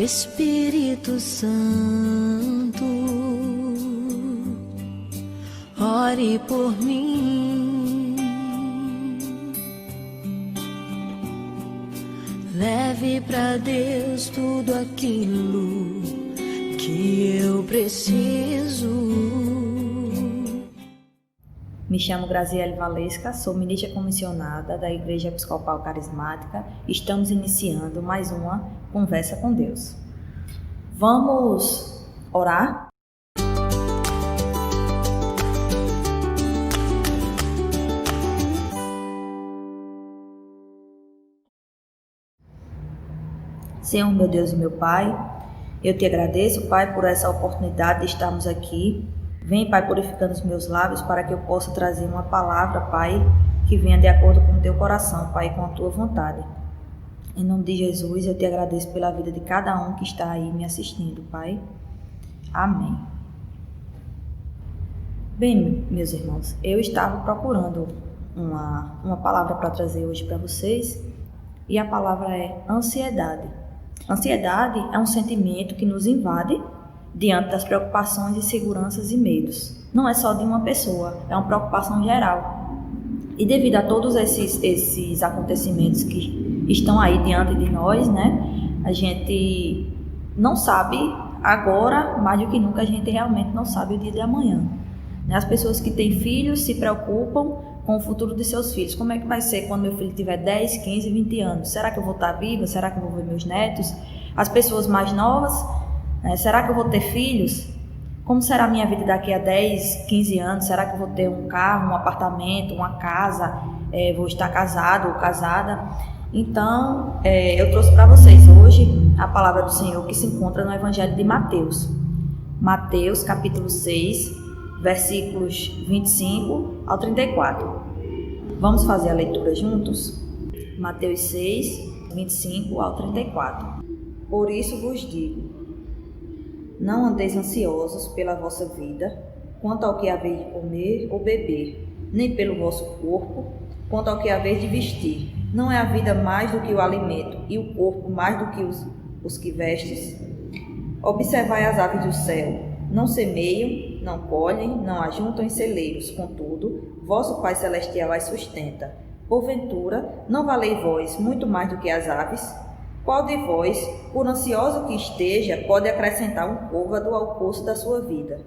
Espírito Santo, ore por mim, leve pra Deus tudo aquilo que eu preciso. Me chamo Graziele Valesca, sou ministra comissionada da Igreja Episcopal Carismática. Estamos iniciando mais uma Conversa com Deus. Vamos orar? Senhor, meu Deus e meu Pai, eu te agradeço, Pai, por essa oportunidade de estarmos aqui. Vem, Pai, purificando os meus lábios para que eu possa trazer uma palavra, Pai, que venha de acordo com o teu coração, Pai, com a tua vontade. Em nome de Jesus, eu te agradeço pela vida de cada um que está aí me assistindo, Pai. Amém. Bem, meus irmãos, eu estava procurando uma palavra para trazer hoje para vocês, e a palavra é ansiedade. Ansiedade é um sentimento que nos invade diante das preocupações, inseguranças e medos. Não é só de uma pessoa, é uma preocupação geral. E devido a todos esses acontecimentos que estão aí diante de nós, né, a gente não sabe agora, mais do que nunca, a gente realmente não sabe o dia de amanhã. As pessoas que têm filhos se preocupam com o futuro de seus filhos. Como é que vai ser quando meu filho tiver 10, 15, 20 anos? Será que eu vou estar viva? Será que eu vou ver meus netos? As pessoas mais novas, será que eu vou ter filhos? Como será a minha vida daqui a 10, 15 anos? Será que eu vou ter um carro, um apartamento, uma casa? Vou estar casado ou casada? Então, eu trouxe para vocês hoje a palavra do Senhor que se encontra no Evangelho de Mateus. Mateus, capítulo 6, versículos 25 ao 34. Vamos fazer a leitura juntos? Mateus 6, 25 ao 34. Por isso vos digo, não andeis ansiosos pela vossa vida, quanto ao que haveis de comer ou beber, nem pelo vosso corpo, quanto ao que haveis de vestir. Não é a vida mais do que o alimento, e o corpo mais do que os que vestes? Observai as aves do céu, não semeiam, não colhem, não ajuntam em celeiros, contudo, vosso Pai Celestial as sustenta. Porventura, não valeis vós muito mais do que as aves? Qual de vós, por ansioso que esteja, pode acrescentar um côvado ao curso da sua vida?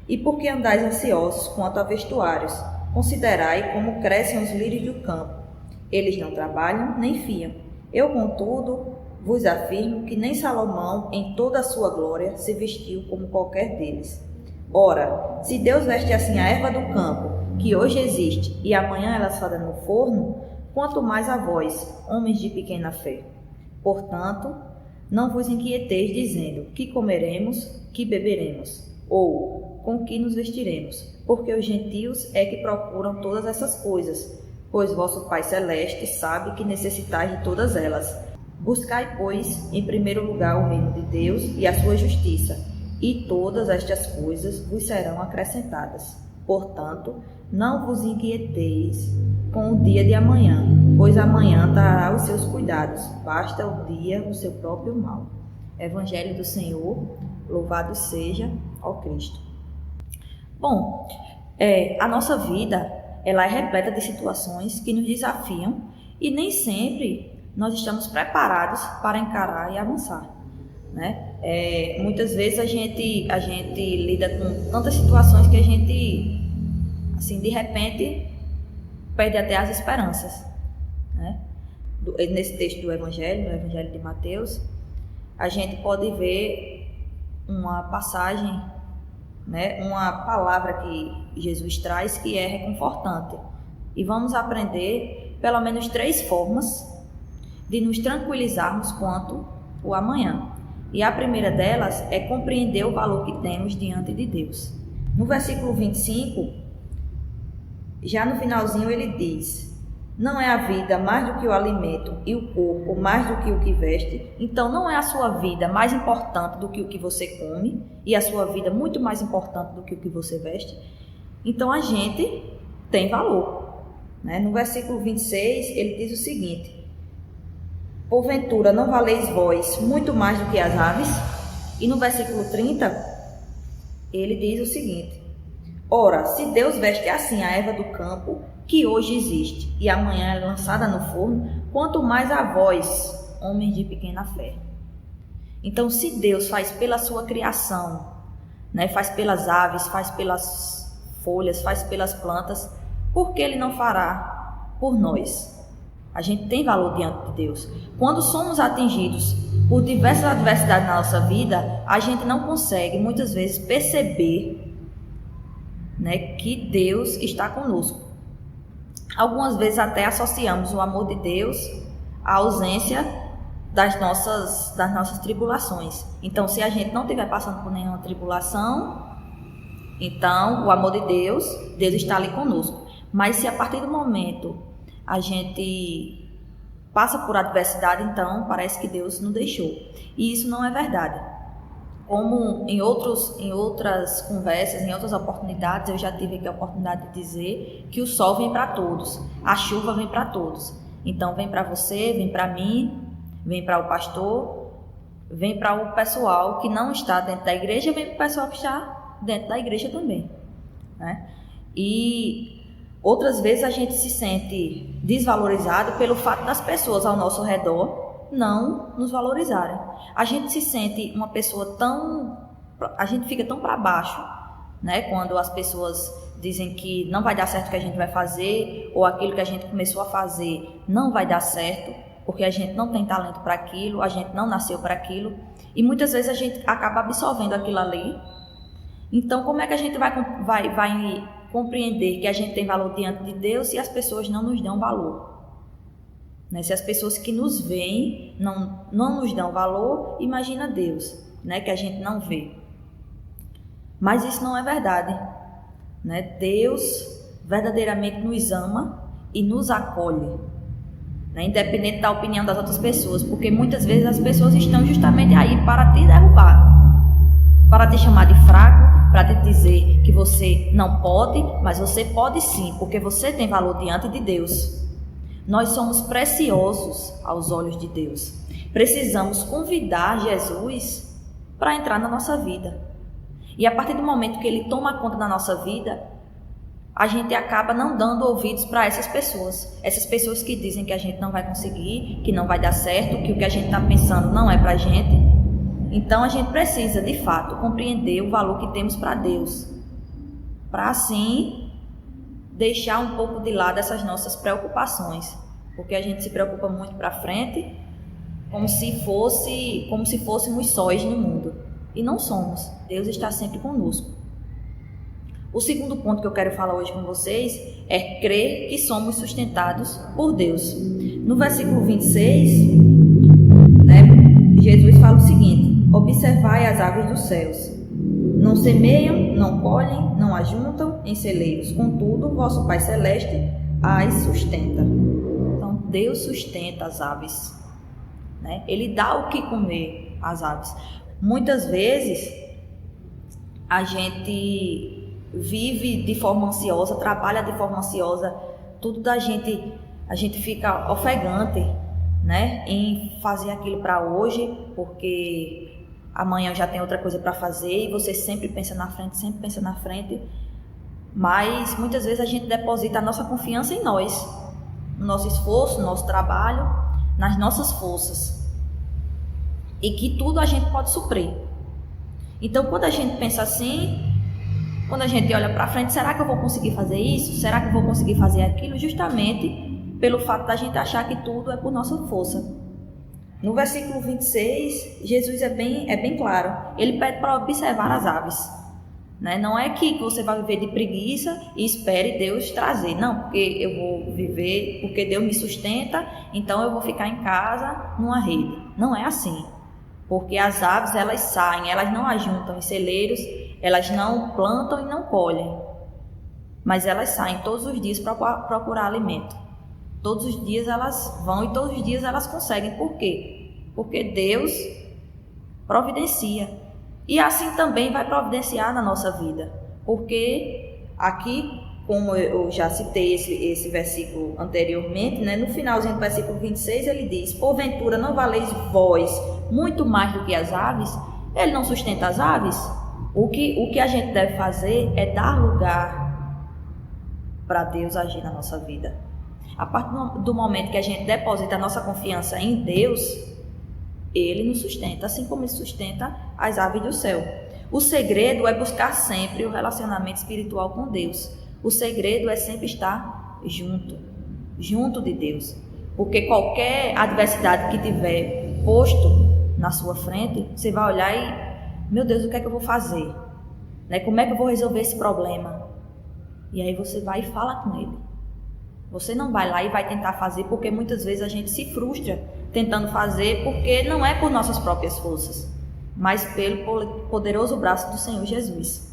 E por que andais ansiosos quanto a vestuários? Considerai como crescem os lírios do campo. Eles não trabalham, nem fiam. Eu, contudo, vos afirmo que nem Salomão, em toda a sua glória, se vestiu como qualquer deles. Ora, se Deus veste assim a erva do campo, que hoje existe, e amanhã ela está no forno, quanto mais a vós, homens de pequena fé. Portanto, não vos inquieteis dizendo, que comeremos, que beberemos, ou com que nos vestiremos, porque os gentios é que procuram todas essas coisas, pois vosso Pai Celeste sabe que necessitais de todas elas. Buscai, pois, em primeiro lugar o reino de Deus e a sua justiça, e todas estas coisas vos serão acrescentadas. Portanto, não vos inquieteis com o dia de amanhã, pois amanhã trará os seus cuidados, basta o dia o seu próprio mal. Evangelho do Senhor, louvado seja ó Cristo. Bom, a nossa vida ela é repleta de situações que nos desafiam e nem sempre nós estamos preparados para encarar e avançar, né? Muitas vezes a gente lida com tantas situações que a gente, assim, de repente, perde até as esperanças, né? Nesse texto do Evangelho, no Evangelho de Mateus, a gente pode ver uma passagem, né? Uma palavra que Jesus traz que é reconfortante. E vamos aprender pelo menos 3 formas de nos tranquilizarmos quanto ao amanhã. E a primeira delas é compreender o valor que temos diante de Deus. No versículo 25, já no finalzinho ele diz, não é a vida mais do que o alimento e o corpo mais do que o que veste? Então não é a sua vida mais importante do que o que você come e a sua vida muito mais importante do que o que você veste? Então a gente tem valor, né? No versículo 26 ele diz o seguinte, porventura não valeis vós muito mais do que as aves? E no versículo 30, ele diz o seguinte: ora, se Deus veste assim a erva do campo, que hoje existe e amanhã é lançada no forno, quanto mais a vós, homens de pequena fé. Então, se Deus faz pela sua criação, né, faz pelas aves, faz pelas folhas, faz pelas plantas, por que Ele não fará por nós? A gente tem valor diante de Deus. Quando somos atingidos por diversas adversidades na nossa vida, a gente não consegue, muitas vezes, perceber, né, que Deus está conosco. Algumas vezes até associamos o amor de Deus à ausência das nossas tribulações. Então, se a gente não estiver passando por nenhuma tribulação, então o amor de Deus está ali conosco. Mas se a partir do momento a gente passa por adversidade, então parece que Deus nos deixou. E isso não é verdade. Como em outras conversas, em outras oportunidades, eu já tive aqui a oportunidade de dizer que o sol vem para todos, a chuva vem para todos. Então vem para você, vem para mim, vem para o pastor, vem para o pessoal que não está dentro da igreja, vem para o pessoal que está dentro da igreja também, né? E outras vezes a gente se sente desvalorizado pelo fato das pessoas ao nosso redor não nos valorizarem. A gente se sente uma pessoa a gente fica tão para baixo, né? Quando as pessoas dizem que não vai dar certo o que a gente vai fazer, ou aquilo que a gente começou a fazer não vai dar certo, porque a gente não tem talento para aquilo, a gente não nasceu para aquilo, e muitas vezes a gente acaba absorvendo aquilo ali. Então, como é que a gente vai compreender que a gente tem valor diante de Deus se as pessoas não nos dão valor? Né? Se as pessoas que nos veem não nos dão valor, imagina Deus, né? Que a gente não vê. Mas isso não é verdade, né? Deus verdadeiramente nos ama e nos acolhe, né? Independente da opinião das outras pessoas, porque muitas vezes as pessoas estão justamente aí para te derrubar, para te chamar de fraco, para te dizer que você não pode, mas você pode sim, porque você tem valor diante de Deus. Nós somos preciosos aos olhos de Deus. Precisamos convidar Jesus para entrar na nossa vida. E a partir do momento que Ele toma conta da nossa vida, a gente acaba não dando ouvidos para essas pessoas que dizem que a gente não vai conseguir, que não vai dar certo, que o que a gente está pensando não é para a gente. Então a gente precisa, de fato, compreender o valor que temos para Deus, para assim deixar um pouco de lado essas nossas preocupações, porque a gente se preocupa muito para frente, como se fôssemos sóis no mundo, e não somos. Deus está sempre conosco. O segundo ponto que eu quero falar hoje com vocês é crer que somos sustentados por Deus. No versículo 26, né, Jesus fala o seguinte: observai as aves dos céus. Não semeiam, não colhem, não ajuntam em celeiros, contudo, vosso Pai Celeste as sustenta. Então, Deus sustenta as aves, né? Ele dá o que comer às aves. Muitas vezes, a gente vive de forma ansiosa, trabalha de forma ansiosa, tudo da gente, a gente fica ofegante, né? Em fazer aquilo para hoje, porque amanhã já tem outra coisa para fazer e você sempre pensa na frente, mas muitas vezes a gente deposita a nossa confiança em nós, no nosso esforço, no nosso trabalho, nas nossas forças, e que tudo a gente pode suprir. Então, quando a gente pensa assim, quando a gente olha para frente, será que eu vou conseguir fazer isso? Será que eu vou conseguir fazer aquilo? Justamente pelo fato da gente achar que tudo é por nossa força. No versículo 26, Jesus é bem claro. Ele pede para observar as aves, né? Não é que você vai viver de preguiça e espere Deus trazer. Não, porque eu vou viver, porque Deus me sustenta, então eu vou ficar em casa numa rede. Não é assim. Porque as aves, elas saem, elas não ajuntam em celeiros, elas não plantam e não colhem. Mas elas saem todos os dias para procurar alimento. Todos os dias elas vão e todos os dias elas conseguem. Por quê? Porque Deus providencia. E assim também vai providenciar na nossa vida. Porque aqui, como eu já citei esse versículo anteriormente, né? No finalzinho do versículo 26 ele diz: porventura não valeis vós muito mais do que as aves? Ele não sustenta as aves? O que a gente deve fazer é dar lugar para Deus agir na nossa vida. A partir do momento que a gente deposita a nossa confiança em Deus, Ele nos sustenta, assim como Ele sustenta as aves do céu. O segredo é buscar sempre o relacionamento espiritual com Deus. O segredo é sempre estar junto de Deus. Porque qualquer adversidade que tiver posto na sua frente, você vai olhar e, meu Deus, o que é que eu vou fazer? Né? Como é que eu vou resolver esse problema? E aí você vai e fala com Ele. Você não vai lá e vai tentar fazer, porque muitas vezes a gente se frustra tentando fazer, porque não é por nossas próprias forças, mas pelo poderoso braço do Senhor Jesus.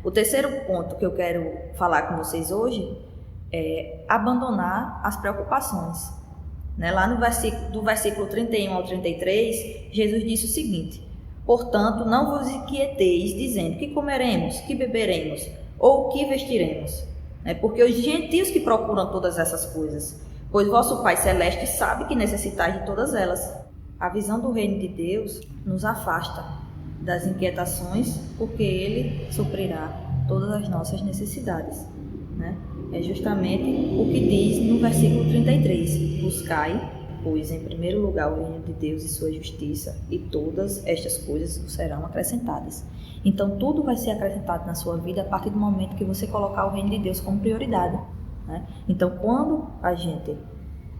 O terceiro ponto que eu quero falar com vocês hoje é abandonar as preocupações. Lá do versículo 31 ao 33, Jesus disse o seguinte: portanto, não vos inquieteis, dizendo: que comeremos, que beberemos, ou o que vestiremos? Porque os gentios que procuram todas essas coisas, pois vosso Pai Celeste sabe que necessitais de todas elas. A visão do reino de Deus nos afasta das inquietações, porque Ele suprirá todas as nossas necessidades. É justamente o que diz no versículo 33: buscai, pois, em primeiro lugar o reino de Deus e sua justiça, e todas estas coisas serão acrescentadas. Então tudo vai ser acrescentado na sua vida a partir do momento que você colocar o reino de Deus como prioridade. Então, quando a gente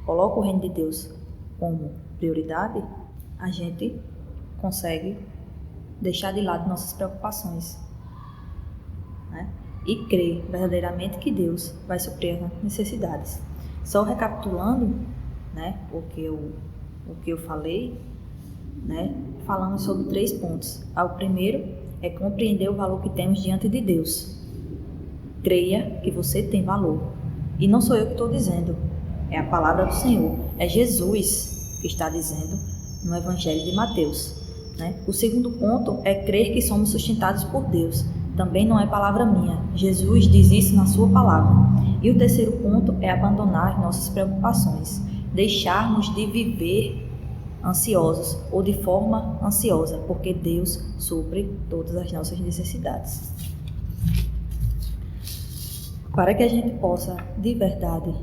coloca o reino de Deus como prioridade, a gente consegue deixar de lado nossas preocupações, e crer verdadeiramente que Deus vai suprir as necessidades. Só recapitulando, o que eu falei, falamos sobre 3 pontos. O primeiro é compreender o valor que temos diante de Deus. Creia que você tem valor. E não sou eu que estou dizendo, é a palavra do Senhor. É Jesus que está dizendo no Evangelho de Mateus. O segundo ponto é crer que somos sustentados por Deus. Também não é palavra minha. Jesus diz isso na sua palavra. E o terceiro ponto é abandonar as nossas preocupações. Deixarmos de viver ansiosos ou de forma ansiosa, porque Deus supre todas as nossas necessidades. Para que a gente possa, de verdade,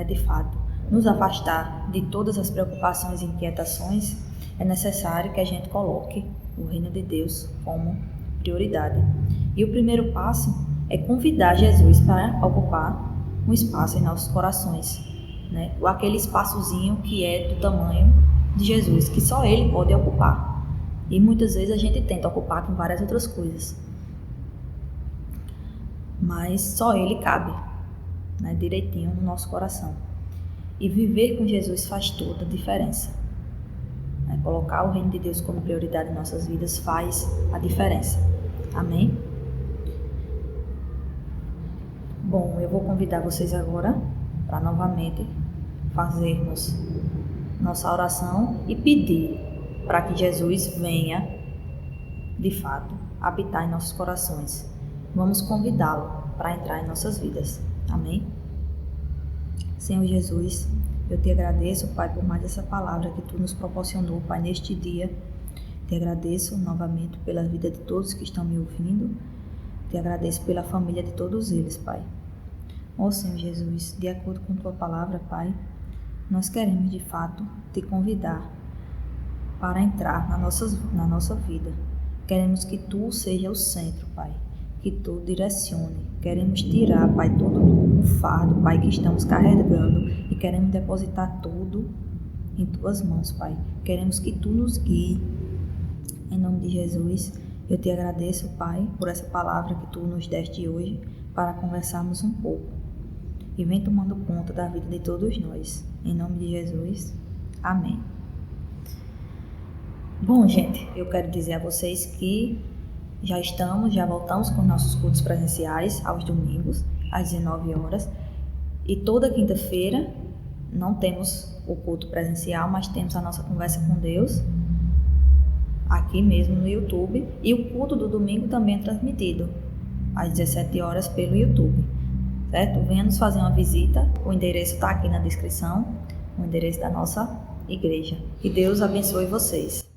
de fato, nos afastar de todas as preocupações e inquietações, é necessário que a gente coloque o reino de Deus como prioridade. E o primeiro passo é convidar Jesus para ocupar um espaço em nossos corações, aquele espaçozinho que é do tamanho de Jesus, que só Ele pode ocupar. E muitas vezes a gente tenta ocupar com várias outras coisas, mas só Ele cabe, direitinho no nosso coração. E viver com Jesus faz toda a diferença. Colocar o reino de Deus como prioridade em nossas vidas faz a diferença. Amém? Bom, eu vou convidar vocês agora para novamente fazermos nossa oração e pedir para que Jesus venha, de fato, habitar em nossos corações. Vamos convidá-lo para entrar em nossas vidas. Amém? Senhor Jesus, eu te agradeço, Pai, por mais essa palavra que Tu nos proporcionou, Pai, neste dia. Te agradeço novamente pela vida de todos que estão me ouvindo. Te agradeço pela família de todos eles, Pai. Ó Senhor Jesus, de acordo com Tua palavra, Pai, nós queremos de fato te convidar para entrar na nossa vida. Queremos que Tu seja o centro, Pai, que Tu direcione. Queremos tirar, Pai, todo o fardo, Pai, que estamos carregando e queremos depositar tudo em Tuas mãos, Pai. Queremos que Tu nos guie. Em nome de Jesus, eu te agradeço, Pai, por essa palavra que Tu nos deste hoje para conversarmos um pouco. E vem tomando conta da vida de todos nós. Em nome de Jesus, amém. Bom, gente, eu quero dizer a vocês que já voltamos com nossos cultos presenciais aos domingos, às 19 horas. E toda quinta-feira não temos o culto presencial, mas temos a nossa conversa com Deus aqui mesmo no YouTube. E o culto do domingo também é transmitido às 17 horas pelo YouTube, certo? Venha nos fazer uma visita, o endereço está aqui na descrição, o endereço da nossa igreja. Que Deus abençoe vocês.